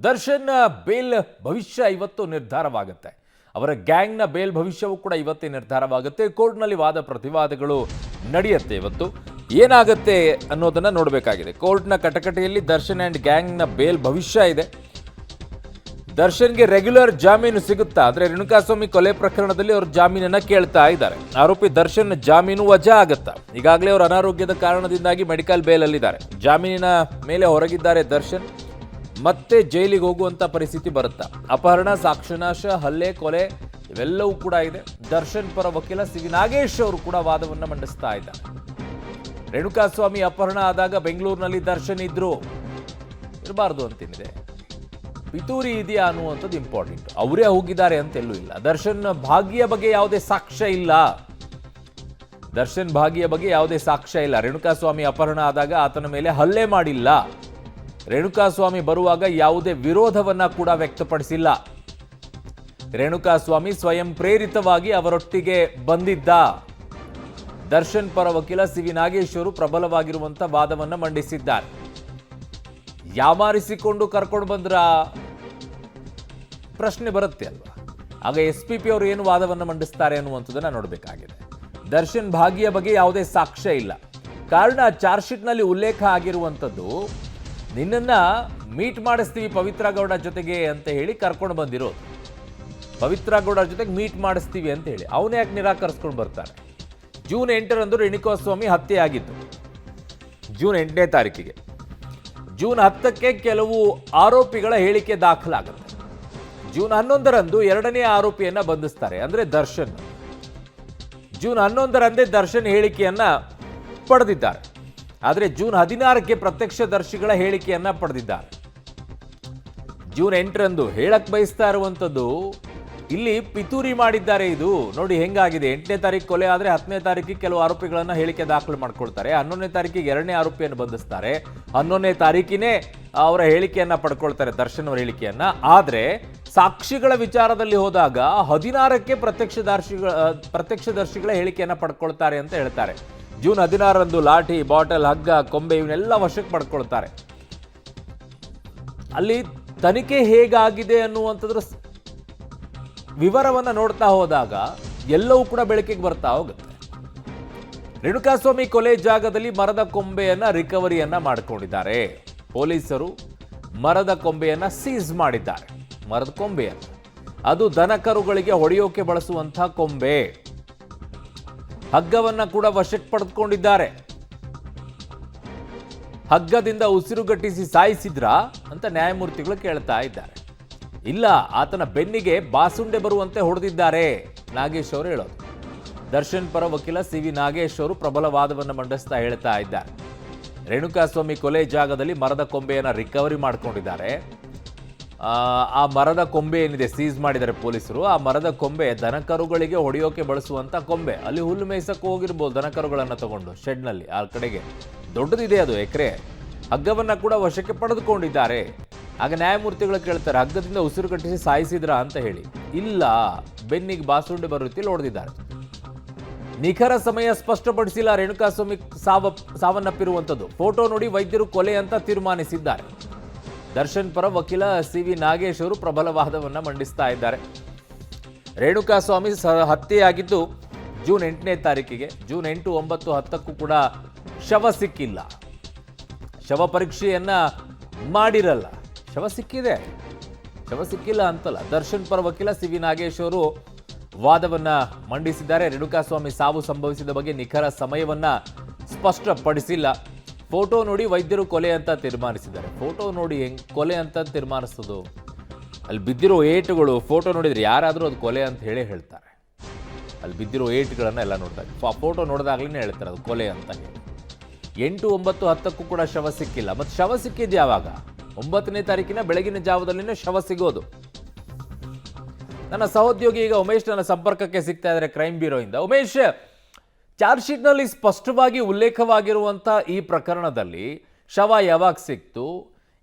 Darshan bale ಭವಿಷ್ಯ ಇವತ್ತು ನಿರ್ಧಾರವಾಗುತ್ತೆ. ಅವರ ಗ್ಯಾಂಗ್ನ ಬೇಲ್ ಭವಿಷ್ಯವೂ ಕೂಡ ಇವತ್ತೇ ನಿರ್ಧಾರವಾಗುತ್ತೆ. ಕೋರ್ಟ್ನಲ್ಲಿ ವಾದ ಪ್ರತಿವಾದಗಳು ನಡೆಯುತ್ತೆ. ಇವತ್ತು ಏನಾಗುತ್ತೆ ಅನ್ನೋದನ್ನ ನೋಡಬೇಕಾಗಿದೆ. ಕೋರ್ಟ್ನ ಕಟಕಟೆಯಲ್ಲಿ ದರ್ಶನ್ ಆ್ಯಂಡ್ ಗ್ಯಾಂಗ್ನ ಬೇಲ್ ಭವಿಷ್ಯ ಇದೆ. ದರ್ಶನ್ಗೆ ರೆಗ್ಯುಲರ್ ಜಾಮೀನು ಸಿಗುತ್ತಾ ಅಂದರೆ ರೇಣುಕಾಸ್ವಾಮಿ ಕೊಲೆ ಪ್ರಕರಣದಲ್ಲಿ ಅವರು ಜಾಮೀನನ್ನು ಕೇಳ್ತಾ ಇದ್ದಾರೆ. ಆರೋಪಿ ದರ್ಶನ್ ಜಾಮೀನು ವಜಾ ಆಗುತ್ತಾ? ಈಗಾಗಲೇ ಅವರು ಅನಾರೋಗ್ಯದ ಕಾರಣದಿಂದಾಗಿ ಮೆಡಿಕಲ್ ಬೇಲಲ್ಲಿದ್ದಾರೆ. ಜಾಮೀನಿನ ಮೇಲೆ ಹೊರಗಿದ್ದಾರೆ ದರ್ಶನ್. ಮತ್ತೆ ಜೈಲಿಗೆ ಹೋಗುವಂಥ ಪರಿಸ್ಥಿತಿ ಬರುತ್ತಾ? ಅಪಹರಣ, ಸಾಕ್ಷ್ಯನಾಶ, ಹಲ್ಲೆ, ಕೊಲೆ ಇವೆಲ್ಲವೂ ಕೂಡ ಇದೆ. ದರ್ಶನ್ ಪರ ವಕೀಲ ಸಿ ವಿ ನಾಗೇಶ್ ಅವರು ಕೂಡ ವಾದವನ್ನು ಮಂಡಿಸ್ತಾ ಇದ್ದಾರೆ. ರೇಣುಕಾಸ್ವಾಮಿ ಅಪಹರಣ ಆದಾಗ ಬೆಂಗಳೂರಿನಲ್ಲಿ ದರ್ಶನ್ ಇದ್ರು, ಇರಬಾರ್ದು ಅಂತೇನಿದೆ. ಪಿತೂರಿ ಇದೆಯಾ ಅನ್ನುವಂಥದ್ದು ಇಂಪಾರ್ಟೆಂಟ್. ಅವರೇ ಹೋಗಿದ್ದಾರೆ ಅಂತೆಲ್ಲೂ ಇಲ್ಲ. ದರ್ಶನ್ ಭಾಗಿಯ ಬಗ್ಗೆ ಯಾವುದೇ ಸಾಕ್ಷ್ಯ ಇಲ್ಲ. ದರ್ಶನ್ ಭಾಗಿಯ ಬಗ್ಗೆ ಯಾವುದೇ ಸಾಕ್ಷ್ಯ ಇಲ್ಲ. ರೇಣುಕಾಸ್ವಾಮಿ ಅಪಹರಣ ಆದಾಗ ಆತನ ಮೇಲೆ ಹಲ್ಲೆ ಮಾಡಿಲ್ಲ. ರೇಣುಕಾಸ್ವಾಮಿ ಬರುವಾಗ ಯಾವುದೇ ವಿರೋಧವನ್ನ ಕೂಡ ವ್ಯಕ್ತಪಡಿಸಿಲ್ಲ. ರೇಣುಕಾಸ್ವಾಮಿ ಸ್ವಯಂ ಪ್ರೇರಿತವಾಗಿ ಅವರೊಟ್ಟಿಗೆ ಬಂದಿದ್ದ. ದರ್ಶನ್ ಪರ ವಕೀಲ ಸಿ ವಿ ನಾಗೇಶ್ ಅವರು ಪ್ರಬಲವಾಗಿರುವಂಥ ವಾದವನ್ನ ಮಂಡಿಸಿದ್ದಾರೆ. ಯಾಮಾರಿಸಿಕೊಂಡು ಕರ್ಕೊಂಡು ಬಂದ್ರ ಪ್ರಶ್ನೆ ಬರುತ್ತೆ ಅಲ್ವಾ? ಆಗ SPP ಅವರು ಏನು ವಾದವನ್ನು ಮಂಡಿಸ್ತಾರೆ ಅನ್ನುವಂಥದ್ದನ್ನ ನೋಡಬೇಕಾಗಿದೆ. ದರ್ಶನ್ ಭಾಗಿಯ ಬಗ್ಗೆ ಯಾವುದೇ ಸಾಕ್ಷ್ಯ ಇಲ್ಲ. ಕಾರಣ ಚಾರ್ಜ್ ಶೀಟ್ನಲ್ಲಿ ಉಲ್ಲೇಖ ಆಗಿರುವಂಥದ್ದು ನಿನ್ನನ್ನ ಮೀಟ್ ಮಾಡಿಸ್ತೀವಿ ಪವಿತ್ರ ಗೌಡ ಜೊತೆಗೆ ಅಂತ ಹೇಳಿ ಕರ್ಕೊಂಡು ಬಂದಿರೋದು. ಪವಿತ್ರ ಗೌಡ ಜೊತೆಗೆ ಮೀಟ್ ಮಾಡಿಸ್ತೀವಿ ಅಂತ ಹೇಳಿ ಅವನೇ ಯಾಕೆ ನಿರಾಕರಿಸ್ಕೊಂಡು ಬರ್ತಾರೆ? ಜೂನ್ 8ರಂದು ರೇಣುಕಾಸ್ವಾಮಿ ಹತ್ಯೆ ಆಗಿತ್ತು. ಜೂನ್ 8ನೇ ತಾರೀಕಿಗೆ. ಜೂನ್ 10ಕ್ಕೆ ಕೆಲವು ಆರೋಪಿಗಳ ಹೇಳಿಕೆ ದಾಖಲಾಗುತ್ತೆ. ಜೂನ್ 11ರಂದು ಎರಡನೇ ಆರೋಪಿಯನ್ನ ಬಂಧಿಸ್ತಾರೆ, ಅಂದ್ರೆ ದರ್ಶನ್. ಜೂನ್ 11ರಂದೇ ದರ್ಶನ್ ಹೇಳಿಕೆಯನ್ನ ಪಡೆದಿದ್ದಾರೆ. ಆದರೆ ಜೂನ್ 16ಕ್ಕೆ ಪ್ರತ್ಯಕ್ಷದರ್ಶಿಗಳ ಹೇಳಿಕೆಯನ್ನ ಪಡೆದಿದ್ದಾರೆ. ಜೂನ್ 8ರಂದು ಹೇಳಕ್ ಬಯಸ್ತಾ ಇರುವಂಥದ್ದು ಇಲ್ಲಿ ಪಿತೂರಿ ಮಾಡಿದ್ದಾರೆ. ಇದು ನೋಡಿ ಹೆಂಗಾಗಿದೆ. 8ನೇ ತಾರೀಕು ಕೊಲೆ ಆದರೆ 10ನೇ ತಾರೀಕಿಗೆ ಕೆಲವು ಆರೋಪಿಗಳನ್ನ ಹೇಳಿಕೆ ದಾಖಲು ಮಾಡ್ಕೊಳ್ತಾರೆ. 11ನೇ ತಾರೀಕಿಗೆ ಎರಡನೇ ಆರೋಪಿಯನ್ನು ಬಂಧಿಸ್ತಾರೆ. 11ನೇ ತಾರೀಕಿನೇ ಅವರ ಹೇಳಿಕೆಯನ್ನ ಪಡ್ಕೊಳ್ತಾರೆ, ದರ್ಶನ್ ಅವರ ಹೇಳಿಕೆಯನ್ನ. ಆದರೆ ಸಾಕ್ಷಿಗಳ ವಿಚಾರದಲ್ಲಿ ಹೋದಾಗ 16ಕ್ಕೆ ಪ್ರತ್ಯಕ್ಷದರ್ಶಿಗಳ ಹೇಳಿಕೆಯನ್ನ ಪಡ್ಕೊಳ್ತಾರೆ ಅಂತ ಹೇಳ್ತಾರೆ. ಜೂನ್ 16ರಂದು ಲಾಠಿ, ಬಾಟಲ್, ಹಗ್ಗ, ಕೊಂಬೆ ಇವನ್ನೆಲ್ಲ ವಶಕ್ಕೆ ಪಡ್ಕೊಳ್ತಾರೆ. ಅಲ್ಲಿ ತನಿಖೆ ಹೇಗಾಗಿದೆ ಅನ್ನುವಂಥದ್ರ ವಿವರವನ್ನು ನೋಡ್ತಾ ಹೋದಾಗ ಎಲ್ಲವೂ ಕೂಡ ಬೆಳಕಿಗೆ ಬರ್ತಾ ಹೋಗುತ್ತೆ. ರೇಣುಕಾಸ್ವಾಮಿ ಕೊಲೆ ಜಾಗದಲ್ಲಿ ಮರದ ಕೊಂಬೆಯನ್ನ ರಿಕವರಿಯನ್ನ ಮಾಡಿಕೊಂಡಿದ್ದಾರೆ ಪೊಲೀಸರು. ಮರದ ಕೊಂಬೆಯನ್ನ ಸೀಸ್ ಮಾಡಿದ್ದಾರೆ. ಮರದ ಕೊಂಬೆಯನ್ನ, ಅದು ದನಕರುಗಳಿಗೆ ಹೊಡೆಯೋಕೆ ಬಳಸುವಂತಹ ಕೊಂಬೆ. ಹಗ್ಗವನ್ನ ಕೂಡ ವಶಕ್ಕೆ ಪಡೆದುಕೊಂಡಿದ್ದಾರೆ. ಹಗ್ಗದಿಂದ ಉಸಿರುಗಟ್ಟಿಸಿ ಸಾಯಿಸಿದ್ರಾ ಅಂತ ನ್ಯಾಯಮೂರ್ತಿಗಳು ಕೇಳ್ತಾ ಇದ್ದಾರೆ. ಇಲ್ಲ, ಆತನ ಬೆನ್ನಿಗೆ ಬಾಸುಂಡೆ ಬರುವಂತೆ ಹೊಡೆದಿದ್ದಾರೆ ನಾಗೇಶ್ ಅವರು ಹೇಳೋದು. ದರ್ಶನ್ ಪರ ವಕೀಲ ಸಿ ವಿ ನಾಗೇಶ್ ಅವರು ಪ್ರಬಲ ವಾದವನ್ನು ಮಂಡಿಸ್ತಾ ಹೇಳ್ತಾ ಇದ್ದಾರೆ. ರೇಣುಕಾಸ್ವಾಮಿ ಕೊಲೆ ಜಾಗದಲ್ಲಿ ಮರದ ಕೊಂಬೆಯನ್ನು ರಿಕವರಿ ಮಾಡ್ಕೊಂಡಿದ್ದಾರೆ. ಆ ಮರದ ಕೊಂಬೆ ಏನಿದೆ ಸೀಸ್ ಮಾಡಿದ್ದಾರೆ ಪೊಲೀಸರು. ಆ ಮರದ ಕೊಂಬೆ ದನಕರುಗಳಿಗೆ ಹೊಡೆಯೋಕೆ ಬಳಸುವಂತ ಕೊಂಬೆ. ಅಲ್ಲಿ ಹುಲ್ಲು ಮೇಯ್ಸಕ್ಕೆ ಹೋಗಿರ್ಬೋದು ದನಕರುಗಳನ್ನು ತಗೊಂಡು ಶೆಡ್ನಲ್ಲಿ. ಆ ಕಡೆಗೆ ದೊಡ್ಡದಿದೆ ಅದು ಎಕರೆ. ಹಗ್ಗವನ್ನ ಕೂಡ ವಶಕ್ಕೆ ಪಡೆದುಕೊಂಡಿದ್ದಾರೆ. ಆಗ ನ್ಯಾಯಮೂರ್ತಿಗಳು ಕೇಳ್ತಾರೆ, ಹಗ್ಗದಿಂದ ಉಸಿರು ಕಟ್ಟಿಸಿ ಸಾಯಿಸಿದ್ರಾ ಅಂತ ಹೇಳಿ. ಇಲ್ಲ, ಬೆನ್ನಿಗೆ ಬಾಸುಂಡೆ ಬರೋ ರೀತಿಯಲ್ಲಿ ಹೊಡೆದಿದ್ದಾರೆ. ನಿಖರ ಸಮಯ ಸ್ಪಷ್ಟಪಡಿಸಿಲ್ಲ ರೇಣುಕಾಸ್ವಾಮಿ ಸಾವನ್ನಪ್ಪಿರುವಂಥದ್ದು. ಫೋಟೋ ನೋಡಿ ವೈದ್ಯರು ಕೊಲೆ ಅಂತ ತೀರ್ಮಾನಿಸಿದ್ದಾರೆ. ದರ್ಶನ್ ಪರ ವಕೀಲ ಸಿ ವಿ ನಾಗೇಶ್ ಅವರು ಪ್ರಬಲ ವಾದವನ್ನು ಮಂಡಿಸ್ತಾ ಇದ್ದಾರೆ. ರೇಣುಕಾಸ್ವಾಮಿ ಹತ್ಯೆಯಾಗಿದ್ದು ಜೂನ್ 8ನೇ ತಾರೀಕಿಗೆ. ಜೂನ್ 8, 9, 10ಕ್ಕೂ ಕೂಡ ಶವ ಸಿಕ್ಕಿಲ್ಲ. ಶವ ಪರೀಕ್ಷೆಯನ್ನ ಮಾಡಿರಲ್ಲ. ಶವ ಸಿಕ್ಕಿದೆ, ಶವ ಸಿಕ್ಕಿಲ್ಲ ಅಂತಲ್ಲ. ದರ್ಶನ್ ಪರ ವಕೀಲ ಸಿ ವಿ ನಾಗೇಶ್ ಅವರು ವಾದವನ್ನ ಮಂಡಿಸಿದ್ದಾರೆ. ರೇಣುಕಾಸ್ವಾಮಿ ಸಾವು ಸಂಭವಿಸಿದ ಬಗ್ಗೆ ನಿಖರ ಸಮಯವನ್ನ ಸ್ಪಷ್ಟಪಡಿಸಿಲ್ಲ. ಫೋಟೋ ನೋಡಿ ವೈದ್ಯರು ಕೊಲೆ ಅಂತ ತೀರ್ಮಾನಿಸಿದ್ದಾರೆ. ಫೋಟೋ ನೋಡಿ ಹೆಂಗ್ ಕೊಲೆ ಅಂತ ತೀರ್ಮಾನಿಸೋದು? ಅಲ್ಲಿ ಬಿದ್ದಿರೋ ಏಟುಗಳು ಫೋಟೋ ನೋಡಿದ್ರೆ ಯಾರಾದರೂ ಅದು ಕೊಲೆ ಅಂತ ಹೇಳ್ತಾರೆ. ಅಲ್ಲಿ ಬಿದ್ದಿರೋ ಏಟುಗಳನ್ನ ಎಲ್ಲ ನೋಡಿದಾಗ, ಫೋಟೋ ನೋಡಿದಾಗ್ಲೇ ಹೇಳ್ತಾರೆ ಅದು ಕೊಲೆ ಅಂತ ಹೇಳಿ. 8, 9, 10ಕ್ಕೂ ಕೂಡ ಶವ ಸಿಕ್ಕಿಲ್ಲ. ಮತ್ತು ಶವ ಸಿಕ್ಕಿದ್ದು ಯಾವಾಗ? 9ನೇ ತಾರೀಕಿನ ಬೆಳಗಿನ ಜಾವದಲ್ಲಿನೇ ಶವ ಸಿಗೋದು. ನನ್ನ ಸಹೋದ್ಯೋಗಿ ಈಗ ಉಮೇಶ್ ನನ್ನ ಸಂಪರ್ಕಕ್ಕೆ ಸಿಗ್ತಾ ಇದ್ದಾರೆ ಕ್ರೈಮ್ ಬ್ಯೂರೋಯಿಂದ. ಉಮೇಶ್, ಚಾರ್ಜ್ ಶೀಟ್ನಲ್ಲಿ ಸ್ಪಷ್ಟವಾಗಿ ಉಲ್ಲೇಖವಾಗಿರುವಂಥ ಈ ಪ್ರಕರಣದಲ್ಲಿ ಶವ ಯಾವಾಗ ಸಿಕ್ತು,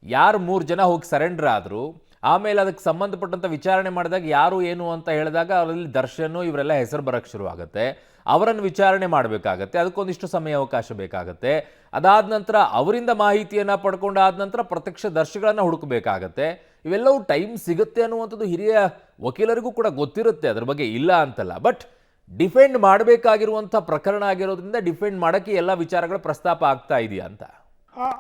ಯಾರು 3 ಜನ ಹೋಗಿ ಸರೆಂಡರ್ ಆದರು, ಆಮೇಲೆ ಅದಕ್ಕೆ ಸಂಬಂಧಪಟ್ಟಂಥ ವಿಚಾರಣೆ ಮಾಡಿದಾಗ ಯಾರು ಏನು ಅಂತ ಹೇಳಿದಾಗ ಅವರಲ್ಲಿ ದರ್ಶನ್ ಇವರೆಲ್ಲ ಹೆಸರು ಬರೋಕ್ಕೆ ಶುರುವಾಗುತ್ತೆ. ಅವರನ್ನು ವಿಚಾರಣೆ ಮಾಡಬೇಕಾಗತ್ತೆ, ಅದಕ್ಕೊಂದಿಷ್ಟು ಸಮಯಾವಕಾಶ ಬೇಕಾಗತ್ತೆ. ಅದಾದ ನಂತರ ಅವರಿಂದ ಮಾಹಿತಿಯನ್ನು ಪಡ್ಕೊಂಡಾದ ನಂತರ ಪ್ರತ್ಯಕ್ಷದರ್ಶಿಗಳನ್ನು ಹುಡುಕಬೇಕಾಗತ್ತೆ. ಇವೆಲ್ಲವೂ ಟೈಮ್ ಸಿಗುತ್ತೆ ಅನ್ನುವಂಥದ್ದು ಹಿರಿಯ ವಕೀಲರಿಗೂ ಕೂಡ ಗೊತ್ತಿರುತ್ತೆ, ಅದ್ರ ಬಗ್ಗೆ ಇಲ್ಲ ಅಂತಲ್ಲ. ಬಟ್ ಡಿಫೆಂಡ್ ಮಾಡಬೇಕಾಗಿರುವಂಥ ಪ್ರಕರಣ ಆಗಿರೋದ್ರಿಂದ ಡಿಫೆಂಡ್ ಮಾಡೋಕ್ಕೆ ಎಲ್ಲ ವಿಚಾರಗಳ ಪ್ರಸ್ತಾಪ ಆಗ್ತಾ ಇದೆಯಾ ಅಂತ.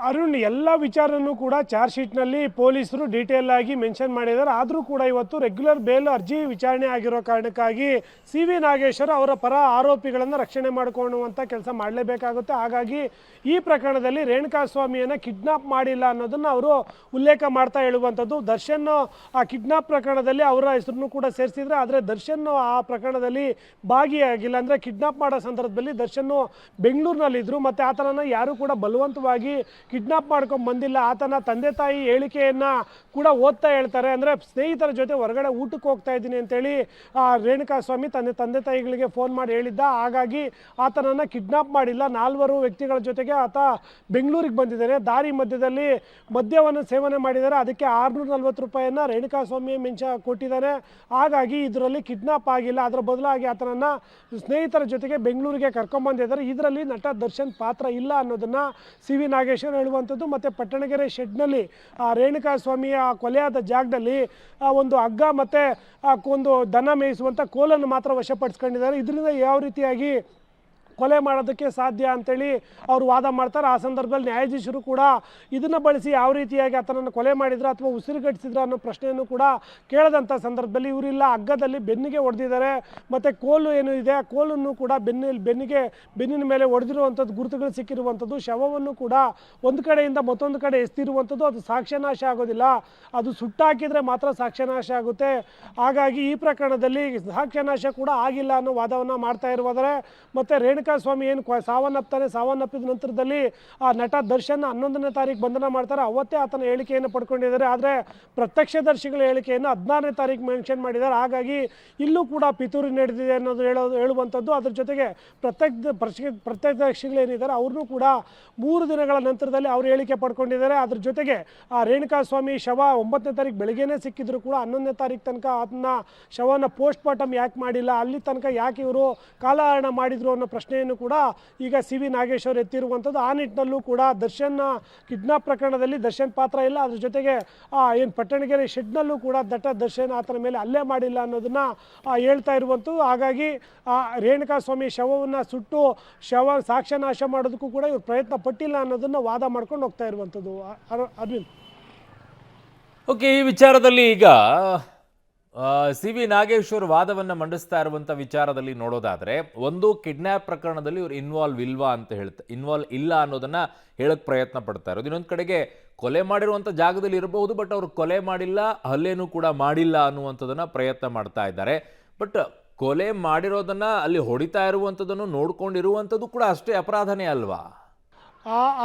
ಅರುಣ್, ಎಲ್ಲ ವಿಚಾರನೂ ಕೂಡ ಚಾರ್ಜ್ ಶೀಟ್ನಲ್ಲಿ ಪೊಲೀಸರು ಡೀಟೇಲ್ ಆಗಿ ಮೆನ್ಷನ್ ಮಾಡಿದ್ದಾರೆ. ಆದರೂ ಕೂಡ ಇವತ್ತು ರೆಗ್ಯುಲರ್ ಬೇಲ್ ಅರ್ಜಿ ವಿಚಾರಣೆ ಆಗಿರೋ ಕಾರಣಕ್ಕಾಗಿ CV ನಾಗೇಶ್ವರ ಅವರ ಪರ ಆರೋಪಿಗಳನ್ನು ರಕ್ಷಣೆ ಮಾಡಿಕೊಳ್ಳುವಂಥ ಕೆಲಸ ಮಾಡಲೇಬೇಕಾಗುತ್ತೆ. ಹಾಗಾಗಿ ಈ ಪ್ರಕರಣದಲ್ಲಿ ರೇಣುಕಾಸ್ವಾಮಿಯನ್ನು ಕಿಡ್ನಾಪ್ ಮಾಡಿಲ್ಲ ಅನ್ನೋದನ್ನು ಅವರು ಉಲ್ಲೇಖ ಮಾಡ್ತಾ ಹೇಳುವಂಥದ್ದು. ದರ್ಶನ್ ಆ ಕಿಡ್ನಾಪ್ ಪ್ರಕರಣದಲ್ಲಿ ಅವರ ಹೆಸರನ್ನು ಕೂಡ ಸೇರಿಸಿದ್ರೆ, ಆದರೆ ದರ್ಶನ್ ಆ ಪ್ರಕರಣದಲ್ಲಿ ಭಾಗಿಯಾಗಿಲ್ಲ. ಅಂದರೆ ಕಿಡ್ನಾಪ್ ಮಾಡೋ ಸಂದರ್ಭದಲ್ಲಿ ದರ್ಶನ್ ಬೆಂಗಳೂರಿನಲ್ಲಿದ್ದರು, ಮತ್ತು ಆತನನ್ನು ಯಾರೂ ಕೂಡ ಬಲವಂತವಾಗಿ ಕಿಡ್ನಾಪ್ ಮಾಡ್ಕೊಂಡು ಬಂದಿಲ್ಲ. ಆತನ ತಂದೆ ತಾಯಿ ಹೇಳಿಕೆಯನ್ನು ಕೂಡ ಓದ್ತಾ ಹೇಳ್ತಾರೆ. ಅಂದರೆ ಸ್ನೇಹಿತರ ಜೊತೆ ಹೊರಗಡೆ ಊಟಕ್ಕೆ ಹೋಗ್ತಾ ಇದ್ದೀನಿ ಅಂತೇಳಿ ರೇಣುಕಾಸ್ವಾಮಿ ತಂದೆ ತಾಯಿಗಳಿಗೆ ಫೋನ್ ಮಾಡಿ ಹೇಳಿದ್ದ. ಹಾಗಾಗಿ ಆತನನ್ನು ಕಿಡ್ನಾಪ್ ಮಾಡಿಲ್ಲ. 4 ವ್ಯಕ್ತಿಗಳ ಜೊತೆಗೆ ಆತ ಬೆಂಗಳೂರಿಗೆ ಬಂದಿದ್ದಾನೆ. ದಾರಿ ಮಧ್ಯದಲ್ಲಿ ಮದ್ಯವನ್ನು ಸೇವನೆ ಮಾಡಿದ್ದಾರೆ. ಅದಕ್ಕೆ 640 ರೂಪಾಯಿಯನ್ನು ರೇಣುಕಾಸ್ವಾಮಿ ಕೊಟ್ಟಿದ್ದಾನೆ. ಹಾಗಾಗಿ ಇದರಲ್ಲಿ ಕಿಡ್ನಾಪ್ ಆಗಿಲ್ಲ. ಅದರ ಬದಲಾಗಿ ಆತನನ್ನು ಸ್ನೇಹಿತರ ಜೊತೆಗೆ ಬೆಂಗಳೂರಿಗೆ ಕರ್ಕೊಂಡ್ಬಂದಿದ್ದಾರೆ. ಇದರಲ್ಲಿ ನಟ ದರ್ಶನ್ ಪಾತ್ರ ಇಲ್ಲ ಅನ್ನೋದನ್ನು CV ನಾಗೇಶ್ವರ ಹೇಳುವಂಥದ್ದು. ಮತ್ತು ಪಟ್ಟಣಗೆರೆ ಶೆಡ್ನಲ್ಲಿ ರೇಣುಕಾಸ್ವಾಮಿಯ ಕೊಲೆಯಾದ ಜಾಗದಲ್ಲಿ ಒಂದು ಹಗ್ಗ ಮತ್ತು ಒಂದು ದನ ಮೇಯಿಸುವಂಥ ಕೋಲನ್ನು ಮಾತ್ರ ವಶಪಡಿಸ್ಕೊಂಡಿದ್ದಾರೆ. ಇದರಿಂದ ಯಾವ ರೀತಿಯಾಗಿ ಕೊಲೆ ಮಾಡೋದಕ್ಕೆ ಸಾಧ್ಯ ಅಂತೇಳಿ ಅವರು ವಾದ ಮಾಡ್ತಾರೆ. ಆ ಸಂದರ್ಭದಲ್ಲಿ ನ್ಯಾಯಾಧೀಶರು ಕೂಡ ಇದನ್ನು ಬಳಸಿ ಯಾವ ರೀತಿಯಾಗಿ ಆತನನ್ನು ಕೊಲೆ ಮಾಡಿದ್ರು ಅಥವಾ ಉಸಿರುಗಟ್ಟಿಸಿದ್ರು ಅನ್ನೋ ಪ್ರಶ್ನೆಯನ್ನು ಕೂಡ ಕೇಳದಂಥ ಸಂದರ್ಭದಲ್ಲಿ ಇವರಿಲ್ಲ, ಹಗ್ಗದಲ್ಲಿ ಬೆನ್ನಿಗೆ ಹೊಡೆದಿದ್ದಾರೆ, ಮತ್ತು ಕೋಲು ಏನು ಇದೆ ಆ ಕೋಲನ್ನು ಕೂಡ ಬೆನ್ನಿನ ಮೇಲೆ ಹೊಡೆದಿರುವಂಥದ್ದು ಗುರುತುಗಳು ಸಿಕ್ಕಿರುವಂಥದ್ದು. ಶವವನ್ನು ಕೂಡ ಒಂದು ಕಡೆಯಿಂದ ಮತ್ತೊಂದು ಕಡೆ ಎಸ್ತಿರುವಂಥದ್ದು. ಅದು ಸಾಕ್ಷ್ಯನಾಶ ಆಗೋದಿಲ್ಲ, ಅದು ಸುಟ್ಟಾಕಿದರೆ ಮಾತ್ರ ಸಾಕ್ಷ್ಯನಾಶ ಆಗುತ್ತೆ. ಹಾಗಾಗಿ ಈ ಪ್ರಕರಣದಲ್ಲಿ ಸಾಕ್ಷ್ಯನಾಶ ಕೂಡ ಆಗಿಲ್ಲ ಅನ್ನೋ ವಾದವನ್ನು ಮಾಡ್ತಾ ಇರುವುದರೆ, ಮತ್ತು ಸ್ವಾಮಿ ಏನು ಸಾವನ್ನಪ್ಪಿದ ನಂತರದಲ್ಲಿ ಆ ನಟ ದರ್ಶನ್ 11ನೇ ತಾರೀಕು ಬಂಧನ ಮಾಡ್ತಾರೆ. ಅವತ್ತೇ ಆತನ ಹೇಳಿಕೆಯನ್ನು ಪಡ್ಕೊಂಡಿದ್ದಾರೆ. ಆದರೆ ಪ್ರತ್ಯಕ್ಷದರ್ಶಿಗಳ ಹೇಳಿಕೆಯನ್ನು 16ನೇ ತಾರೀಕು ಮೆನ್ಷನ್ ಮಾಡಿದ್ದಾರೆ. ಹಾಗಾಗಿ ಇಲ್ಲೂ ಕೂಡ ಪಿತೂರಿ ನಡೆದಿದೆ ಅನ್ನೋದು ಹೇಳುವಂಥದ್ದು. ಅದ್ರ ಜೊತೆಗೆ ಪ್ರತ್ಯಕ್ಷದರ್ಶಿಗಳೇನಿದ್ದಾರೆ ಅವ್ರನ್ನೂ ಕೂಡ 3 ದಿನಗಳ ನಂತರದಲ್ಲಿ ಅವರು ಹೇಳಿಕೆ ಪಡ್ಕೊಂಡಿದ್ದಾರೆ. ಅದ್ರ ಜೊತೆಗೆ ಆ ರೇಣುಕಾಸ್ವಾಮಿ ಶವ 9ನೇ ತಾರೀಕು ಬೆಳಗ್ಗೆನೇ ಸಿಕ್ಕಿದ್ರು ಕೂಡ 11ನೇ ತಾರೀಕು ತನಕ ಅದನ್ನ ಶವನ ಪೋಸ್ಟ್ ಮಾರ್ಟಮ್ ಯಾಕೆ ಮಾಡಿಲ್ಲ, ಅಲ್ಲಿ ತನಕ ಯಾಕೆ ಇವರು ಕಾಲಹರಣ ಮಾಡಿದ್ರು ಅನ್ನೋ ಪ್ರಶ್ನೆಯನ್ನು ಕೂಡ ಈಗ CV ನಾಗೇಶ್ವರ್ ಎತ್ತಿರುವಂಥದ್ದು. ಆ ನಿಟ್ಟಿನಲ್ಲೂ ಕೂಡ ದರ್ಶನ್ ಕಿಡ್ನಾಪ್ ಪ್ರಕರಣದಲ್ಲಿ ದರ್ಶನ್ ಪಾತ್ರ ಇಲ್ಲ. ಅದ್ರ ಜೊತೆಗೆ ಏನು ಪಟ್ಟಣಗೆರೆ ಶೆಡ್ನಲ್ಲೂ ಕೂಡ ದರ್ಶನ್ ಆತನ ಮೇಲೆ ಹಲ್ಲೆ ಮಾಡಿಲ್ಲ ಅನ್ನೋದನ್ನ ಹೇಳ್ತಾ ಇರುವಂಥದ್ದು. ಹಾಗಾಗಿ ರೇಣುಕಾಸ್ವಾಮಿ ಶವವನ್ನು ಸುಟ್ಟು ಸಾಕ್ಷ್ಯನಾಶ ಮಾಡೋದಕ್ಕೂ ಕೂಡ ಇವ್ರು ಪ್ರಯತ್ನ ಪಟ್ಟಿಲ್ಲ ಅನ್ನೋದನ್ನ ವಾದ ಮಾಡ್ಕೊಂಡು ಹೋಗ್ತಾ ಇರುವಂಥದ್ದು. ಅರವಿಂದ್, ಓಕೆ, ಈ ವಿಚಾರದಲ್ಲಿ ಈಗ CV ನಾಗೇಶ್ವರ್ ವಾದವನ್ನು ಮಂಡಿಸ್ತಾ ಇರುವಂಥ ವಿಚಾರದಲ್ಲಿ ನೋಡೋದಾದರೆ, ಒಂದು ಕಿಡ್ನ್ಯಾಪ್ ಪ್ರಕರಣದಲ್ಲಿ ಇವ್ರು ಇನ್ವಾಲ್ವ್ ಇಲ್ಲ ಅನ್ನೋದನ್ನ ಹೇಳಕ್ ಪ್ರಯತ್ನ ಪಡ್ತಾ ಇರೋದು. ಇನ್ನೊಂದು ಕಡೆಗೆ ಕೊಲೆ ಮಾಡಿರುವಂಥ ಜಾಗದಲ್ಲಿ ಇರಬಹುದು, ಬಟ್ ಅವ್ರು ಕೊಲೆ ಮಾಡಿಲ್ಲ, ಹಲ್ಲೆನೂ ಕೂಡ ಮಾಡಿಲ್ಲ ಅನ್ನುವಂಥದ್ದನ್ನ ಪ್ರಯತ್ನ ಮಾಡ್ತಾ ಇದ್ದಾರೆ. ಬಟ್ ಕೊಲೆ ಮಾಡಿರೋದನ್ನ ಅಲ್ಲಿ ಹೊಡಿತಾ ಇರುವಂಥದ್ದನ್ನು ನೋಡ್ಕೊಂಡಿರುವಂಥದ್ದು ಕೂಡ ಅಷ್ಟೇ ಅಪರಾಧನೇ ಅಲ್ವಾ?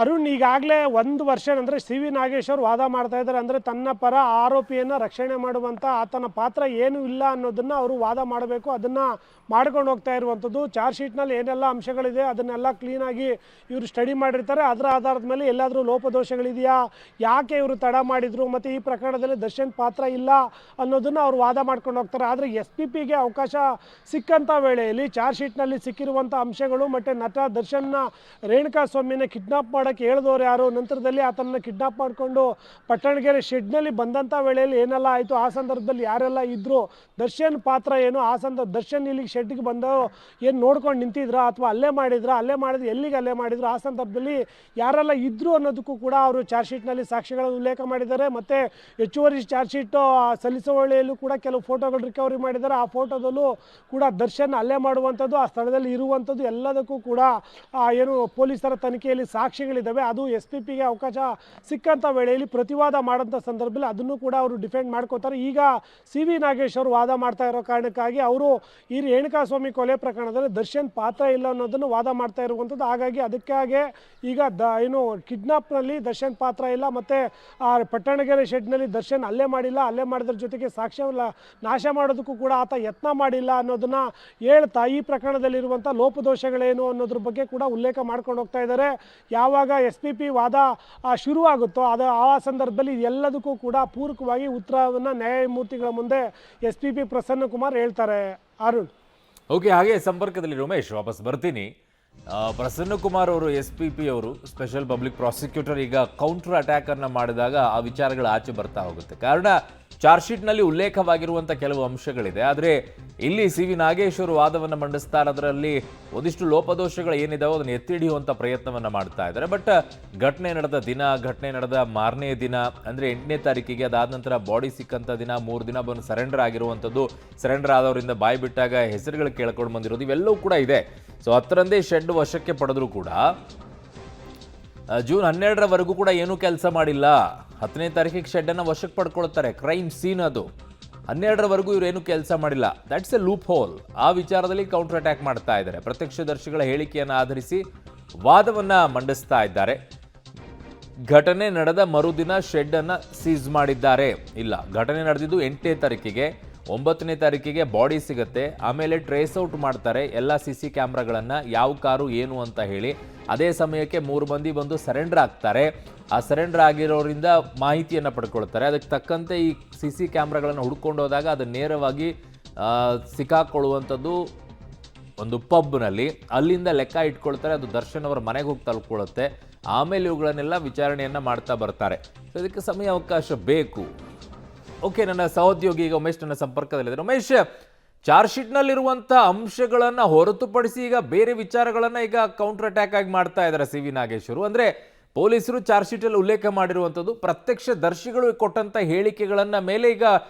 ಅರುಣ್, ಈಗಾಗಲೇ 1 ವರ್ಷ ಅಂದರೆ CV ನಾಗೇಶ್ವರ್ ವಾದ ಮಾಡ್ತಾ ಇದ್ದಾರೆ. ಅಂದರೆ ತನ್ನ ಪರ ಆರೋಪಿಯನ್ನು ರಕ್ಷಣೆ ಮಾಡುವಂಥ ಆತನ ಪಾತ್ರ ಏನೂ ಇಲ್ಲ ಅನ್ನೋದನ್ನು ಅವರು ವಾದ ಮಾಡಬೇಕು, ಅದನ್ನು ಮಾಡ್ಕೊಂಡು ಹೋಗ್ತಾ ಇರುವಂಥದ್ದು. ಚಾರ್ಜ್ ಶೀಟ್ನಲ್ಲಿ ಏನೆಲ್ಲ ಅಂಶಗಳಿದೆ ಅದನ್ನೆಲ್ಲ ಕ್ಲೀನಾಗಿ ಇವರು ಸ್ಟಡಿ ಮಾಡಿರ್ತಾರೆ. ಅದರ ಆಧಾರದ ಮೇಲೆ ಎಲ್ಲಾದರೂ ಲೋಪದೋಷಗಳಿದೆಯಾ, ಯಾಕೆ ಇವರು ತಡ ಮಾಡಿದರು, ಮತ್ತು ಈ ಪ್ರಕರಣದಲ್ಲಿ ದರ್ಶನ್ ಪಾತ್ರ ಇಲ್ಲ ಅನ್ನೋದನ್ನು ಅವರು ವಾದ ಮಾಡ್ಕೊಂಡು ಹೋಗ್ತಾರೆ. ಆದರೆ SPPಗೆ ಅವಕಾಶ ಸಿಕ್ಕಂಥ ವೇಳೆಯಲ್ಲಿ ಚಾರ್ಜ್ ಶೀಟ್ನಲ್ಲಿ ಸಿಕ್ಕಿರುವಂಥ ಅಂಶಗಳು ಮತ್ತು ನಟ ದರ್ಶನ್ನ ರೇಣುಕಾಸ್ವಾಮಿನ ಕಿಡ್ನಾಪ್ ಮಾಡೋಕ್ಕೆ ಹೇಳಿದವರು ಯಾರು, ನಂತರದಲ್ಲಿ ಆತನನ್ನು ಕಿಡ್ನಾಪ್ ಮಾಡಿಕೊಂಡು ಪಟ್ಟಣಗೆರೆ ಶೆಡ್ನಲ್ಲಿ ಬಂದಂಥ ವೇಳೆಯಲ್ಲಿ ಏನೆಲ್ಲ ಆಯಿತು, ಆ ಸಂದರ್ಭದಲ್ಲಿ ಯಾರೆಲ್ಲ ಇದ್ದರು, ದರ್ಶನ್ ಪಾತ್ರ ಏನು, ಆ ದರ್ಶನ್ ಇಲ್ಲಿಗೆ ಶೆಡ್ಗೆ ಬಂದು ಏನು ನೋಡ್ಕೊಂಡು ನಿಂತಿದ್ರ ಅಥವಾ ಅಲ್ಲೇ ಮಾಡಿದ್ರು ಎಲ್ಲಿಗೆ ಅಲ್ಲೇ ಮಾಡಿದ್ರು, ಆ ಸಂದರ್ಭದಲ್ಲಿ ಯಾರೆಲ್ಲ ಇದ್ದರು ಅನ್ನೋದಕ್ಕೂ ಕೂಡ ಅವರು ಚಾರ್ಜ್ ಶೀಟ್ನಲ್ಲಿ ಸಾಕ್ಷಿಗಳನ್ನು ಉಲ್ಲೇಖ ಮಾಡಿದ್ದಾರೆ. ಮತ್ತು ಹೆಚ್ಚುವರಿ ಚಾರ್ಜ್ ಶೀಟ್ ಸಲ್ಲಿಸುವ ವೇಳೆಯಲ್ಲೂ ಕೂಡ ಕೆಲವು ಫೋಟೋಗಳು ರಿಕವರಿ ಮಾಡಿದ್ದಾರೆ. ಆ ಫೋಟೋದಲ್ಲೂ ಕೂಡ ದರ್ಶನ್ ಅಲ್ಲೇ ಮಾಡುವಂಥದ್ದು, ಆ ಸ್ಥಳದಲ್ಲಿ ಇರುವಂಥದ್ದು ಎಲ್ಲದಕ್ಕೂ ಕೂಡ ಏನು ಪೊಲೀಸರ ತನಿಖೆಯಲ್ಲಿ ಸಾಕ್ಷಿಗಳಿದ್ದಾವೆ. ಅದು SPPಗೆ ಅವಕಾಶ ಸಿಕ್ಕಂಥ ವೇಳೆಯಲ್ಲಿ ಪ್ರತಿವಾದ ಮಾಡೋಂಥ ಸಂದರ್ಭದಲ್ಲಿ ಅದನ್ನು ಕೂಡ ಅವರು ಡಿಫೆಂಡ್ ಮಾಡ್ಕೋತಾರೆ. ಈಗ CV ನಾಗೇಶ್ವರ್ ವಾದ ಮಾಡ್ತಾ ಇರೋ ಕಾರಣಕ್ಕಾಗಿ ಅವರು ಈ ರೇಣುಕಾಸ್ವಾಮಿ ಕೊಲೆ ಪ್ರಕರಣದಲ್ಲಿ ದರ್ಶನ್ ಪಾತ್ರ ಇಲ್ಲ ಅನ್ನೋದನ್ನು ವಾದ ಮಾಡ್ತಾ ಇರುವಂಥದ್ದು. ಹಾಗಾಗಿ ಅದಕ್ಕಾಗಿ ಈಗ ಏನು ಕಿಡ್ನಾಪ್ನಲ್ಲಿ ದರ್ಶನ್ ಪಾತ್ರ ಇಲ್ಲ, ಮತ್ತು ಆ ಪಟ್ಟಣಗೆರೆ ಶೆಡ್ನಲ್ಲಿ ದರ್ಶನ್ ಹಲ್ಲೆ ಮಾಡಿದ್ರ ಜೊತೆಗೆ ಸಾಕ್ಷ್ಯ ನಾಶ ಮಾಡೋದಕ್ಕೂ ಕೂಡ ಆತ ಯತ್ನ ಮಾಡಿಲ್ಲ ಅನ್ನೋದನ್ನು ಹೇಳ್ತಾ ಈ ಪ್ರಕರಣದಲ್ಲಿರುವಂಥ ಲೋಪದೋಷಗಳೇನು ಅನ್ನೋದ್ರ ಬಗ್ಗೆ ಕೂಡ ಉಲ್ಲೇಖ ಮಾಡ್ಕೊಂಡು ಹೋಗ್ತಾ ಇದ್ದಾರೆ. ಯಾವಾಗ SPP ವಾದ ಶುರುವಾಗುತ್ತೋ ಆ ಸಂದರ್ಭದಲ್ಲಿ ಎಲ್ಲದಕ್ಕೂ ಕೂಡ ಪೂರಕವಾಗಿ ಉತ್ತರವನ್ನು ನ್ಯಾಯಮೂರ್ತಿಗಳ ಮುಂದೆ SPP ಪ್ರಸನ್ನ ಕುಮಾರ್ ಹೇಳ್ತಾರೆ. ಅರುಣ್, ಓಕೆ, ಹಾಗೆ ಸಂಪರ್ಕದಲ್ಲಿ ರಮೇಶ್ ವಾಪಸ್ ಬರ್ತೀನಿ. ಪ್ರಸನ್ನ ಕುಮಾರ್ ಅವರು SPP ಅವರು ಸ್ಪೆಷಲ್ ಪಬ್ಲಿಕ್ ಪ್ರಾಸಿಕ್ಯೂಟರ್ ಈಗ ಕೌಂಟರ್ ಅಟ್ಯಾಕ್ ಅನ್ನ ಮಾಡಿದಾಗ ಆ ವಿಚಾರಗಳು ಆಚೆ ಬರ್ತಾ ಹೋಗುತ್ತೆ. ಕಾರಣ ಚಾರ್ಜ್ ಶೀಟ್ನಲ್ಲಿ ಉಲ್ಲೇಖವಾಗಿರುವಂಥ ಕೆಲವು ಅಂಶಗಳಿದೆ. ಆದರೆ ಇಲ್ಲಿ CV ನಾಗೇಶ್ವರು ವಾದವನ್ನು ಮಂಡಿಸ್ತಾರೆ. ಅದರಲ್ಲಿ ಒಂದಿಷ್ಟು ಲೋಪದೋಷಗಳು ಏನಿದಾವೋ ಅದನ್ನು ಎತ್ತಿ ಹಿಡಿಯುವಂಥ ಪ್ರಯತ್ನವನ್ನು ಮಾಡ್ತಾ ಇದ್ದಾರೆ. ಬಟ್ ಘಟನೆ ನಡೆದ ಮಾರನೇ ದಿನ ಅಂದರೆ 8ನೇ ತಾರೀಕಿಗೆ, ಅದಾದ ನಂತರ ಬಾಡಿ ಸಿಕ್ಕಂಥ ದಿನ, 3 ದಿನ ಬಂದು ಸರೆಂಡರ್ ಆಗಿರುವಂಥದ್ದು, ಸರೆಂಡರ್ ಆದವರಿಂದ ಬಾಯಿ ಬಿಟ್ಟಾಗ ಹೆಸರುಗಳು ಕೇಳ್ಕೊಂಡು ಬಂದಿರೋದು, ಇವೆಲ್ಲವೂ ಕೂಡ ಇದೆ. ಸೊ 10ರಂದೇ ಶೆಡ್ ವಶಕ್ಕೆ ಪಡೆದರೂ ಕೂಡ ಜೂನ್ 12ರವರೆಗೂ ಕೂಡ ಏನೂ ಕೆಲಸ ಮಾಡಿಲ್ಲ. 10ನೇ ತಾರೀಕಿಗೆ ಶೆಡ್ಡನ್ನು ವಶಕ್ಕೆ ಪಡ್ಕೊಳ್ತಾರೆ, ಕ್ರೈಮ್ ಸೀನ್ ಅದು. 12ರವರೆಗೂ ಇವರೇನು ಕೆಲಸ ಮಾಡಿಲ್ಲ. That's a loophole. ಆ ವಿಚಾರದಲ್ಲಿ ಕೌಂಟರ್ ಅಟ್ಯಾಕ್ ಮಾಡ್ತಾ ಇದ್ದಾರೆ. ಪ್ರತ್ಯಕ್ಷದರ್ಶಿಗಳ ಹೇಳಿಕೆಯನ್ನು ಆಧರಿಸಿ ವಾದವನ್ನ ಮಂಡಿಸ್ತಾ ಇದ್ದಾರೆ. ಘಟನೆ ನಡೆದ ಮರುದಿನ ಶೆಡ್ ಅನ್ನ ಸೀಸ್ ಮಾಡಿದ್ದಾರೆ. ಇಲ್ಲ, ಘಟನೆ ನಡೆದಿದ್ದು 8ನೇ ತಾರೀಕಿಗೆ, 9ನೇ ತಾರೀಕಿಗೆ ಬಾಡಿ ಸಿಗುತ್ತೆ. ಆಮೇಲೆ ಟ್ರೇಸ್ ಔಟ್ ಮಾಡ್ತಾರೆ ಎಲ್ಲ CC ಕ್ಯಾಮ್ರಾಗಳನ್ನು, ಯಾವ ಕಾರು ಏನು ಅಂತ ಹೇಳಿ. ಅದೇ ಸಮಯಕ್ಕೆ 3 ಮಂದಿ ಬಂದು ಸರೆಂಡರ್ ಆಗ್ತಾರೆ. ಆ ಸರೆಂಡರ್ ಆಗಿರೋರಿಂದ ಮಾಹಿತಿಯನ್ನು ಪಡ್ಕೊಳ್ತಾರೆ. ಅದಕ್ಕೆ ತಕ್ಕಂತೆ ಈ CC ಕ್ಯಾಮ್ರಾಗಳನ್ನು ಹುಡ್ಕೊಂಡು ಹೋದಾಗ ಅದು ನೇರವಾಗಿ ಸಿಕ್ಕಾಕೊಳ್ಳುವಂಥದ್ದು ಒಂದು ಪಬ್ನಲ್ಲಿ. ಅಲ್ಲಿಂದ ಲೆಕ್ಕ ಇಟ್ಕೊಳ್ತಾರೆ. ಅದು ದರ್ಶನ್ ಅವರ ಮನೆಗೆ ಹೋಗಿ ತಲುಪಿಕೊಳ್ಳುತ್ತೆ. ಆಮೇಲೆ ಇವುಗಳನ್ನೆಲ್ಲ ವಿಚಾರಣೆಯನ್ನು ಮಾಡ್ತಾ ಬರ್ತಾರೆ. ಸೊ ಇದಕ್ಕೆ ಸಮಯ ಅವಕಾಶ ಬೇಕು. ಓಕೆ, ನನ್ನ ಸಹೋದ್ಯೋಗಿ ಈಗ ಉಮೇಶ್ ನನ್ನ ಸಂಪರ್ಕದಲ್ಲಿದ್ದಾರೆ. ಉಮೇಶ್, ಚಾರ್ಜ್ ಶೀಟ್ನಲ್ಲಿರುವಂಥ ಅಂಶಗಳನ್ನು ಹೊರತುಪಡಿಸಿ ಈಗ ಬೇರೆ ವಿಚಾರಗಳನ್ನು ಈಗ ಕೌಂಟರ್ ಅಟ್ಯಾಕ್ ಆಗಿ ಮಾಡ್ತಾ ಇದ್ದಾರೆ CV ನಾಗೇಶ್ವರು. ಅಂದರೆ ಪೊಲೀಸರು ಚಾರ್ಜ್ ಶೀಟಲ್ಲಿ ಉಲ್ಲೇಖ ಮಾಡಿರುವಂಥದ್ದು, ಪ್ರತ್ಯಕ್ಷ ದರ್ಶಿಗಳು ಕೊಟ್ಟಂಥ ಹೇಳಿಕೆಗಳನ್ನು ಮೇಲೆ ಈಗ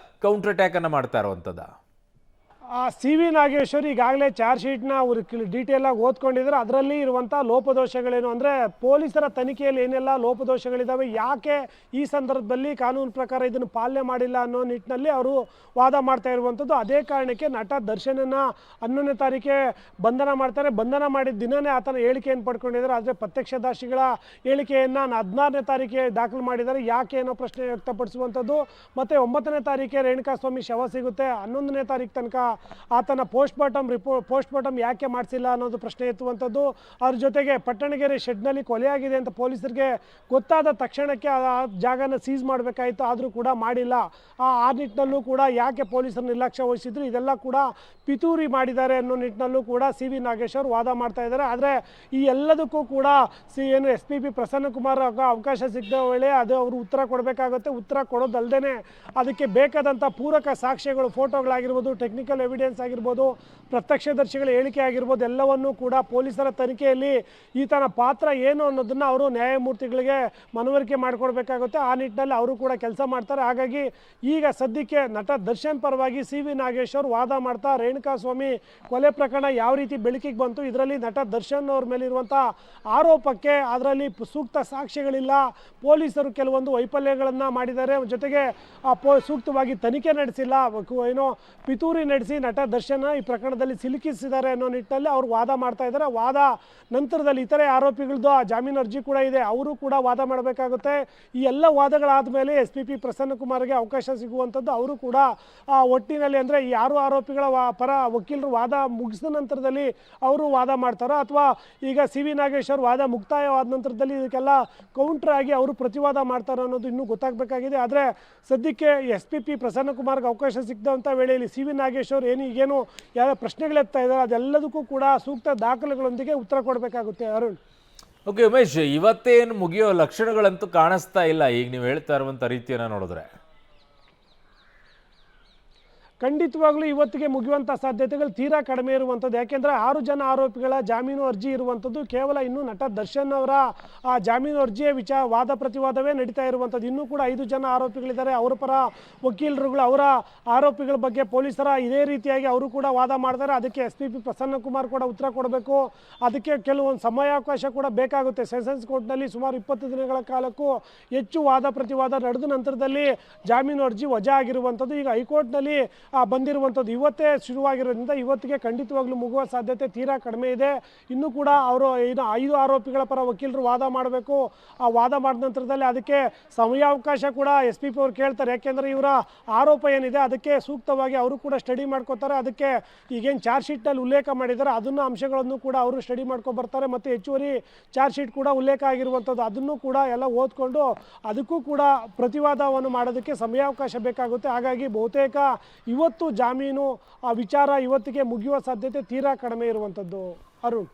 ಕೌಂಟರ್ ಅಟ್ಯಾಕ್ ಅನ್ನು ಮಾಡ್ತಾ ಇರುವಂಥದ್ದು. CV ನಾಗೇಶ್ವರ್ ಈಗಾಗಲೇ ಚಾರ್ಜ್ ಶೀಟ್ನ ಅವರು ಡೀಟೇಲ್ ಆಗಿ ಓದ್ಕೊಂಡಿದ್ದಾರೆ. ಅದರಲ್ಲಿ ಇರುವಂಥ ಲೋಪದೋಷಗಳೇನು ಅಂದರೆ ಪೊಲೀಸರ ತನಿಖೆಯಲ್ಲಿ ಏನೆಲ್ಲ ಲೋಪದೋಷಗಳಿದ್ದಾವೆ, ಯಾಕೆ ಈ ಸಂದರ್ಭದಲ್ಲಿ ಕಾನೂನು ಪ್ರಕಾರ ಇದನ್ನು ಪಾಲನೆ ಮಾಡಿಲ್ಲ ಅನ್ನೋ ನಿಟ್ಟಿನಲ್ಲಿ ಅವರು ವಾದ ಮಾಡ್ತಾ ಇರುವಂಥದ್ದು. ಅದೇ ಕಾರಣಕ್ಕೆ ನಟ ದರ್ಶನನ್ನ 11ನೇ ತಾರೀಕೆ ಬಂಧನ ಮಾಡ್ತಾರೆ. ಬಂಧನ ಮಾಡಿದ ದಿನವೇ ಆತನ ಹೇಳಿಕೆಯನ್ನು ಪಡ್ಕೊಂಡಿದ್ದಾರೆ. ಆದರೆ ಪ್ರತ್ಯಕ್ಷದರ್ಶಿಗಳ ಹೇಳಿಕೆಯನ್ನು 16ನೇ ತಾರೀಕೆ ದಾಖಲು ಮಾಡಿದ್ದಾರೆ. ಯಾಕೆ ಏನೋ ಪ್ರಶ್ನೆ ವ್ಯಕ್ತಪಡಿಸುವಂಥದ್ದು. ಮತ್ತು 9ನೇ ತಾರೀಕೆ ರೇಣುಕಾಸ್ವಾಮಿ ಶವ ಸಿಗುತ್ತೆ. 11ನೇ ತಾರೀಕು ತನಕ ಆತನ ಪೋಸ್ಟ್ಮಾರ್ಟಮ್ ಯಾಕೆ ಮಾಡಿಸಿಲ್ಲ ಅನ್ನೋದು ಪ್ರಶ್ನೆ ಎತ್ತುವಂಥದ್ದು. ಅದ್ರ ಜೊತೆಗೆ ಪಟ್ಟಣಗೆರೆ ಶೆಡ್ನಲ್ಲಿ ಕೊಲೆಯಾಗಿದೆ ಅಂತ ಪೊಲೀಸರಿಗೆ ಗೊತ್ತಾದ ತಕ್ಷಣಕ್ಕೆ ಆ ಜಾಗನ ಸೀಸ್ ಮಾಡಬೇಕಾಯಿತು, ಆದರೂ ಕೂಡ ಮಾಡಿಲ್ಲ. ಆ ನಿಟ್ಟಿನಲ್ಲೂ ಕೂಡ ಯಾಕೆ ಪೊಲೀಸರು ನಿರ್ಲಕ್ಷ್ಯ ವಹಿಸಿದ್ರು, ಇದೆಲ್ಲ ಕೂಡ ಪಿತೂರಿ ಮಾಡಿದ್ದಾರೆ ಅನ್ನೋ ನಿಟ್ಟಿನಲ್ಲೂ ಕೂಡ CV ನಾಗೇಶ್ವರ್ ವಾದ ಮಾಡ್ತಾ ಇದ್ದಾರೆ. ಆದರೆ ಈ ಎಲ್ಲದಕ್ಕೂ ಕೂಡ SPP ಪ್ರಸನ್ನ ಕುಮಾರ್ ಅವಕಾಶ ಸಿಗದ ವೇಳೆ ಅದು ಅವರು ಉತ್ತರ ಕೊಡಬೇಕಾಗುತ್ತೆ. ಉತ್ತರ ಕೊಡೋದಲ್ಲದೆ ಅದಕ್ಕೆ ಬೇಕಾದಂಥ ಪೂರಕ ಸಾಕ್ಷ್ಯಗಳು, ಫೋಟೋಗಳಾಗಿರ್ಬೋದು, ಟೆಕ್ನಿಕಲ್ ಎವಿಡೆನ್ಸ್ ಆಗಿರ್ಬೋದು, ಪ್ರತ್ಯಕ್ಷದರ್ಶಿಗಳ ಹೇಳಿಕೆ ಆಗಿರ್ಬೋದು, ಎಲ್ಲವನ್ನೂ ಕೂಡ ಪೊಲೀಸರ ತನಿಖೆಯಲ್ಲಿ ಈತನ ಪಾತ್ರ ಏನು ಅನ್ನೋದನ್ನು ಅವರು ನ್ಯಾಯಮೂರ್ತಿಗಳಿಗೆ ಮನವರಿಕೆ ಮಾಡಿಕೊಡ್ಬೇಕಾಗುತ್ತೆ. ಆ ನಿಟ್ಟಿನಲ್ಲಿ ಅವರು ಕೂಡ ಕೆಲಸ ಮಾಡ್ತಾರೆ. ಹಾಗಾಗಿ ಈಗ ಸದ್ಯಕ್ಕೆ ನಟ ದರ್ಶನ್ ಪರವಾಗಿ CV ನಾಗೇಶ್ವರ್ ವಾದ ಮಾಡ್ತಾ ರೇಣುಕಾಸ್ವಾಮಿ ಕೊಲೆ ಪ್ರಕರಣ ಯಾವ ರೀತಿ ಬೆಳಕಿಗೆ ಬಂತು, ಇದರಲ್ಲಿ ನಟ ದರ್ಶನ್ ಅವ್ರ ಮೇಲಿರುವಂಥ ಆರೋಪಕ್ಕೆ ಅದರಲ್ಲಿ ಸೂಕ್ತ ಸಾಕ್ಷ್ಯಗಳಿಲ್ಲ, ಪೊಲೀಸರು ಕೆಲವೊಂದು ವೈಫಲ್ಯಗಳನ್ನು ಮಾಡಿದ್ದಾರೆ, ಜೊತೆಗೆ ಸೂಕ್ತವಾಗಿ ತನಿಖೆ ನಡೆಸಿಲ್ಲ, ಏನೋ ಪಿತೂರಿ ನಡೆಸಿ ನಟ ದರ್ಶನ್ ಈ ಪ್ರಕರಣದಲ್ಲಿ ಸಿಲುಕಿಸಿದ್ದಾರೆ ಅನ್ನೋ ನಿಟ್ಟಿನಲ್ಲಿ ಅವರು ವಾದ ಮಾಡ್ತಾ ಇದ್ದಾರೆ. ವಾದ ನಂತರದಲ್ಲಿ ಇತರೆ ಆರೋಪಿಗಳದ್ದು ಜಾಮೀನು ಅರ್ಜಿ ಕೂಡ ಇದೆ, ಅವರು ಕೂಡ ವಾದ ಮಾಡಬೇಕಾಗುತ್ತೆ. ಈ ಎಲ್ಲ ವಾದಗಳಾದ ಮೇಲೆ SPP ಪ್ರಸನ್ನ ಕುಮಾರ್ಗೆ ಅವಕಾಶ ಸಿಗುವಂಥದ್ದು. ಅವರು ಕೂಡ ಒಟ್ಟಿನಲ್ಲಿ ಅಂದರೆ ಯಾರು ಆರೋಪಿಗಳ ಪರ ವಕೀಲರು ವಾದ ಮುಗಿಸಿದ ನಂತರದಲ್ಲಿ ಅವರು ವಾದ ಮಾಡ್ತಾರೋ, ಅಥವಾ ಈಗ CV ನಾಗೇಶ್ವರ್ ವಾದ ಮುಕ್ತಾಯವಾದ ನಂತರದಲ್ಲಿ ಇದಕ್ಕೆಲ್ಲ ಕೌಂಟರ್ ಆಗಿ ಅವರು ಪ್ರತಿವಾದ ಮಾಡ್ತಾರೋ ಅನ್ನೋದು ಇನ್ನೂ ಗೊತ್ತಾಗಬೇಕಾಗಿದೆ. ಆದರೆ ಸದ್ಯಕ್ಕೆ SPP ಪ್ರಸನ್ನ ಕುಮಾರ್ಗೆ ಅವಕಾಶ ಸಿಗದಂಥ ವೇಳೆಯಲ್ಲಿ CV ನಾಗೇಶ್ವರ್ ಈಗೇನು ಯಾವ ಪ್ರಶ್ನೆಗಳೆತ್ತಾ ಇದ್ದಾರೆ ಅದೆಲ್ಲದಕ್ಕೂ ಕೂಡ ಸೂಕ್ತ ದಾಖಲೆಗಳೊಂದಿಗೆ ಉತ್ತರ ಕೊಡಬೇಕಾಗುತ್ತೆ. ಅರುಣ್, ಓಕೆ ಉಮೇಶ್, ಇವತ್ತೇನು ಮುಗಿಯೋ ಲಕ್ಷಣಗಳಂತೂ ಕಾಣಿಸ್ತಾ ಇಲ್ಲ ಈಗ ನೀವು ಹೇಳ್ತಾ ಇರುವಂಥ ರೀತಿಯನ್ನು ನೋಡಿದ್ರೆ. ಖಂಡಿತವಾಗ್ಲೂ ಇವತ್ತಿಗೆ ಮುಗಿಯುವಂಥ ಸಾಧ್ಯತೆಗಳು ತೀರಾ ಕಡಿಮೆ ಇರುವಂಥದ್ದು. ಯಾಕೆಂದರೆ 6 ಜನ ಆರೋಪಿಗಳ ಜಾಮೀನು ಅರ್ಜಿ ಇರುವಂಥದ್ದು. ಕೇವಲ ಇನ್ನೂ ನಟ ದರ್ಶನ್ ಅವರ ಆ ಜಾಮೀನು ಅರ್ಜಿಯ ವಾದ ಪ್ರತಿವಾದವೇ ನಡೀತಾ ಇರುವಂಥದ್ದು. ಇನ್ನೂ ಕೂಡ 5 ಜನ ಆರೋಪಿಗಳಿದ್ದಾರೆ. ಅವರ ಪರ ವಕೀಲರುಗಳು ಅವರ ಆರೋಪಿಗಳ ಬಗ್ಗೆ ಪೊಲೀಸರ ಇದೇ ರೀತಿಯಾಗಿ ಅವರು ಕೂಡ ವಾದ ಮಾಡ್ತಾರೆ. ಅದಕ್ಕೆ SPP ಪ್ರಸನ್ನ ಕುಮಾರ್ ಕೂಡ ಉತ್ತರ ಕೊಡಬೇಕು. ಅದಕ್ಕೆ ಕೆಲವೊಂದು ಸಮಯಾವಕಾಶ ಕೂಡ ಬೇಕಾಗುತ್ತೆ. ಸೆಷನ್ಸ್ ಕೋರ್ಟ್ನಲ್ಲಿ ಸುಮಾರು 20 ದಿನಗಳ ಕಾಲಕ್ಕೂ ಹೆಚ್ಚು ವಾದ ಪ್ರತಿವಾದ ನಡೆದ ನಂತರದಲ್ಲಿ ಜಾಮೀನು ಅರ್ಜಿ ವಜಾ ಆಗಿರುವಂಥದ್ದು. ಈಗ ಹೈಕೋರ್ಟ್ನಲ್ಲಿ ಬಂದಿರುವಂಥದ್ದು ಇವತ್ತೇ ಶುರುವಾಗಿರೋದ್ರಿಂದ ಇವತ್ತಿಗೆ ಖಂಡಿತವಾಗ್ಲೂ ಮುಗುವ ಸಾಧ್ಯತೆ ತೀರಾ ಕಡಿಮೆ ಇದೆ. ಇನ್ನೂ ಕೂಡ ಅವರು 5 ಆರೋಪಿಗಳ ಪರ ವಕೀಲರು ವಾದ ಮಾಡಬೇಕು. ಆ ವಾದ ಮಾಡಿದ ನಂತರದಲ್ಲಿ ಅದಕ್ಕೆ ಸಮಯಾವಕಾಶ ಕೂಡ SPP ಅವರು ಕೇಳ್ತಾರೆ. ಯಾಕೆಂದರೆ ಇವರ ಆರೋಪ ಏನಿದೆ ಅದಕ್ಕೆ ಸೂಕ್ತವಾಗಿ ಅವರು ಕೂಡ ಸ್ಟಡಿ ಮಾಡ್ಕೋತಾರೆ. ಅದಕ್ಕೆ ಈಗೇನು ಚಾರ್ಜ್ ಶೀಟ್ನಲ್ಲಿ ಉಲ್ಲೇಖ ಮಾಡಿದ್ದಾರೆ ಅದನ್ನು ಅಂಶಗಳನ್ನು ಕೂಡ ಅವರು ಸ್ಟಡಿ ಮಾಡ್ಕೊಂಡು ಬರ್ತಾರೆ. ಮತ್ತು ಹೆಚ್ಚುವರಿ ಚಾರ್ಜ್ ಶೀಟ್ ಕೂಡ ಉಲ್ಲೇಖ ಆಗಿರುವಂಥದ್ದು ಅದನ್ನು ಕೂಡ ಎಲ್ಲ ಓದ್ಕೊಂಡು ಅದಕ್ಕೂ ಕೂಡ ಪ್ರತಿವಾದವನ್ನು ಮಾಡೋದಕ್ಕೆ ಸಮಯಾವಕಾಶ ಬೇಕಾಗುತ್ತೆ. ಹಾಗಾಗಿ ಬಹುತೇಕ ಇವತ್ತು ಜಾಮೀನು ವಿಚಾರ ಇವತ್ತಿಗೆ ಮುಗಿಯುವ ಸಾಧ್ಯತೆ ತೀರಾ ಕಡಿಮೆ ಇರುವಂಥದ್ದು. ಅರುಣ್.